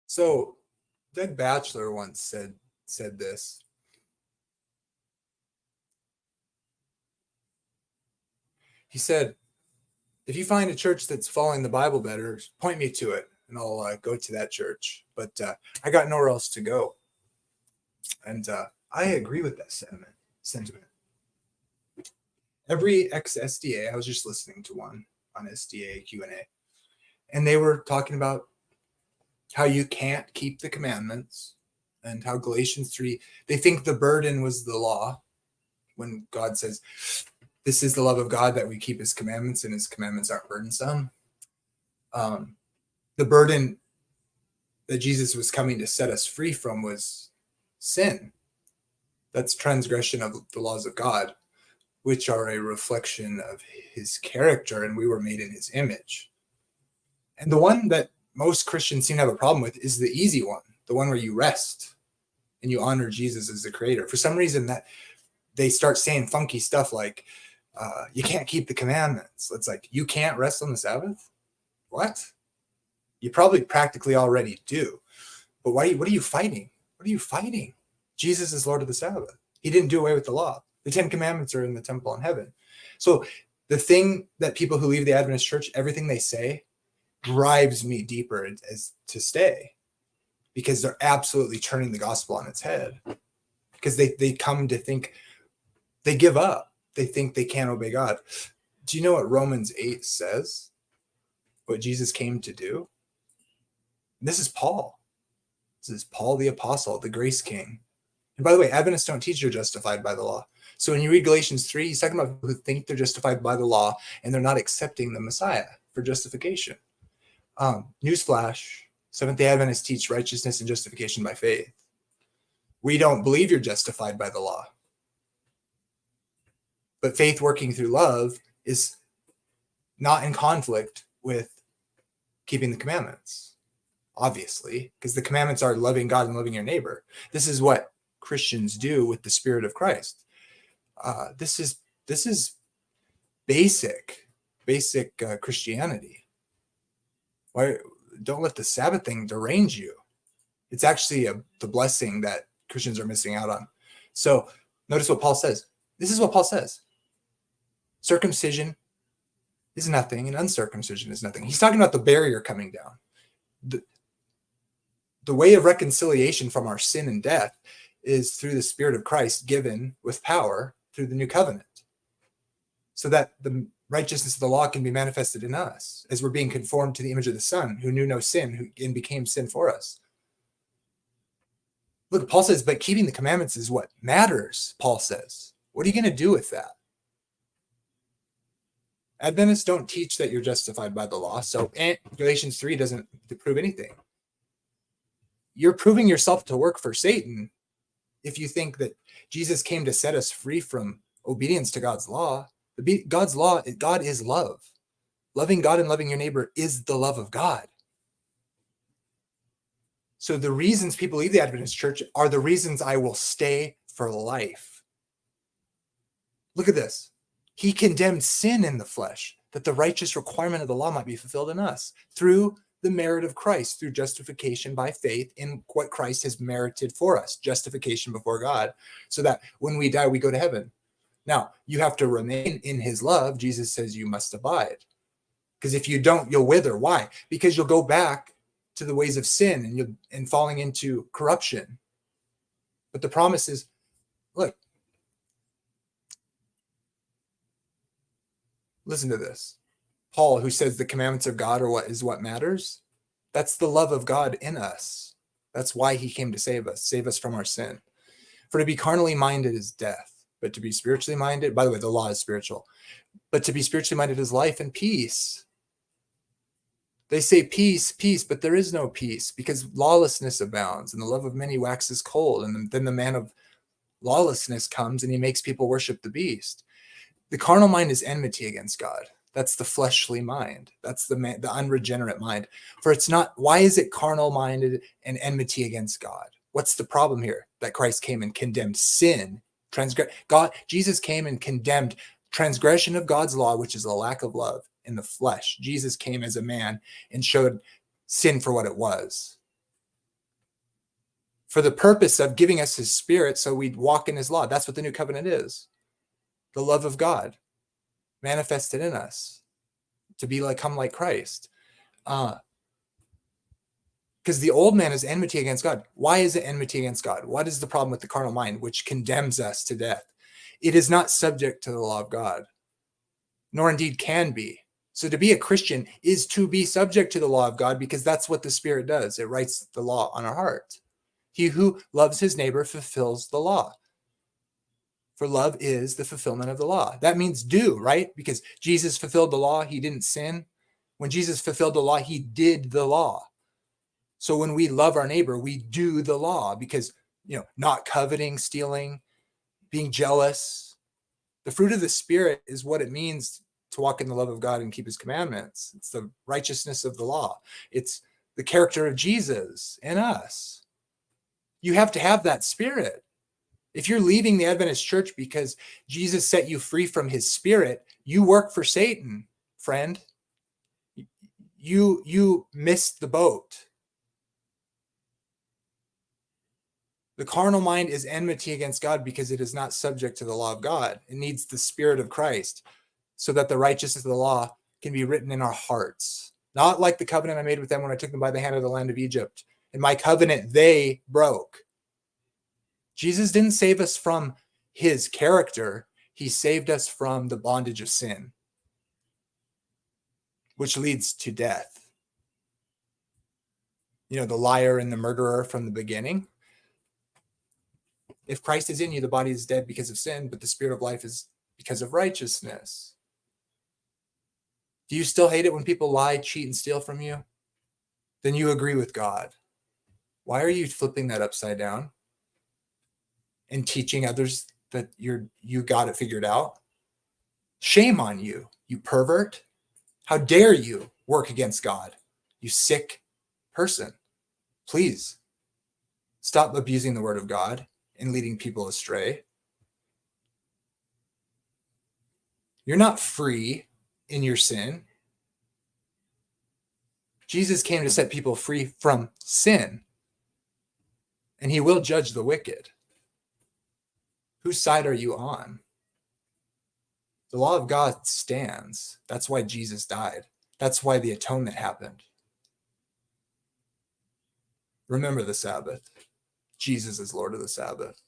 So Doug Batchelor once said this. He said, if you find a church that's following the Bible better, point me to it and I'll go to that church. But I got nowhere else to go. And I agree with that sentiment. Every ex-SDA, I was just listening to one on SDA Q&A, and they were talking about how you can't keep the commandments and how Galatians 3, they think the burden was the law when God says, this is the love of God that we keep his commandments and his commandments aren't burdensome. The burden that Jesus was coming to set us free from was sin. That's transgression of the laws of God, which are a reflection of his character, and we were made in his image. And the one that most Christians seem to have a problem with is the easy one, the one where you rest and you honor Jesus as the creator. For some reason that they start saying funky stuff like, you can't keep the commandments. It's like, you can't rest on the Sabbath? What? You probably practically already do. But what are you fighting? What are you fighting? Jesus is Lord of the Sabbath. He didn't do away with the law. The 10 commandments are in the temple in heaven. So the thing that people who leave the Adventist church, everything they say drives me deeper as to stay, because they're absolutely turning the gospel on its head, because they come to think, they give up. They think they can't obey God. Do you know what Romans 8 says? What Jesus came to do? This is Paul. This is Paul the apostle, the grace king. And by the way, Adventists don't teach you're justified by the law. So when you read Galatians 3, he's talking about people who think they're justified by the law and they're not accepting the Messiah for justification. Newsflash, Seventh-day Adventists teach righteousness and justification by faith. We don't believe you're justified by the law. But faith working through love is not in conflict with keeping the commandments, obviously, because the commandments are loving God and loving your neighbor. This is what Christians do with the Spirit of Christ. This is basic Christianity. Why don't let the Sabbath thing derange you? It's actually the blessing that Christians are missing out on. So notice what Paul says. This is what Paul says. Circumcision is nothing and uncircumcision is nothing. He's talking about the barrier coming down. The way of reconciliation from our sin and death is through the Spirit of Christ given with power through the new covenant, so that the righteousness of the law can be manifested in us as we're being conformed to the image of the Son, who knew no sin, and became sin for us. Look, Paul says, but keeping the commandments is what matters, Paul says. What are you going to do with that? Adventists don't teach that you're justified by the law, so Galatians 3 doesn't prove anything. You're proving yourself to work for Satan if you think that Jesus came to set us free from obedience to God's law. God's law, God is love. Loving God and loving your neighbor is the love of God. So the reasons people leave the Adventist church are the reasons I will stay for life. Look at this. He condemned sin in the flesh, that the righteous requirement of the law might be fulfilled in us through the merit of Christ, through justification by faith in what Christ has merited for us, justification before God, so that when we die, we go to heaven. Now, you have to remain in his love. Jesus says you must abide. Because if you don't, you'll wither. Why? Because you'll go back to the ways of sin and falling into corruption. But the promise is, look, listen to this. Paul, who says the commandments of God are what matters, that's the love of God in us. That's why he came to save us from our sin. For to be carnally minded is death, but to be spiritually minded, by the way, the law is spiritual, but to be spiritually minded is life and peace. They say peace, peace, but there is no peace because lawlessness abounds and the love of many waxes cold. And then the man of lawlessness comes and he makes people worship the beast. The carnal mind is enmity against God. That's the fleshly mind. That's the unregenerate mind. For it's not, why is it carnal minded and enmity against God? What's the problem here? That Christ came and condemned sin. Jesus came and condemned transgression of God's law, which is a lack of love in the flesh. Jesus came as a man and showed sin for what it was. for the purpose of giving us his spirit so we'd walk in his law. That's what the new covenant is. The love of God manifested in us to become like Christ. Because the old man is enmity against God. Why is it enmity against God? What is the problem with the carnal mind, which condemns us to death? It is not subject to the law of God, nor indeed can be. So to be a Christian is to be subject to the law of God, because that's what the Spirit does. It writes the law on our heart. He who loves his neighbor fulfills the law. For love is the fulfillment of the law. That means do, right? Because Jesus fulfilled the law. He didn't sin. When Jesus fulfilled the law, he did the law. So when we love our neighbor, we do the law, because, not coveting, stealing, being jealous. The fruit of the Spirit is what it means to walk in the love of God and keep his commandments. It's the righteousness of the law. It's the character of Jesus in us. You have to have that Spirit. If you're leaving the Adventist church because Jesus set you free from his Spirit, you work for Satan, friend. You missed the boat. The carnal mind is enmity against God because it is not subject to the law of God. It needs the Spirit of Christ so that the righteousness of the law can be written in our hearts. Not like the covenant I made with them when I took them by the hand of the land of Egypt. In my covenant, they broke. Jesus didn't save us from his character. He saved us from the bondage of sin, which leads to death. The liar and the murderer from the beginning. If Christ is in you, the body is dead because of sin, but the Spirit of life is because of righteousness. Do you still hate it when people lie, cheat, and steal from you? Then you agree with God. Why are you flipping that upside down and teaching others that you got it figured out? Shame on you, you pervert. How dare you work against God, you sick person. Please stop abusing the word of God and leading people astray. You're not free in your sin. Jesus came to set people free from sin, and he will judge the wicked. Whose side are you on? The law of God stands. That's why Jesus died. That's why the atonement happened. Remember the Sabbath. Jesus is Lord of the Sabbath.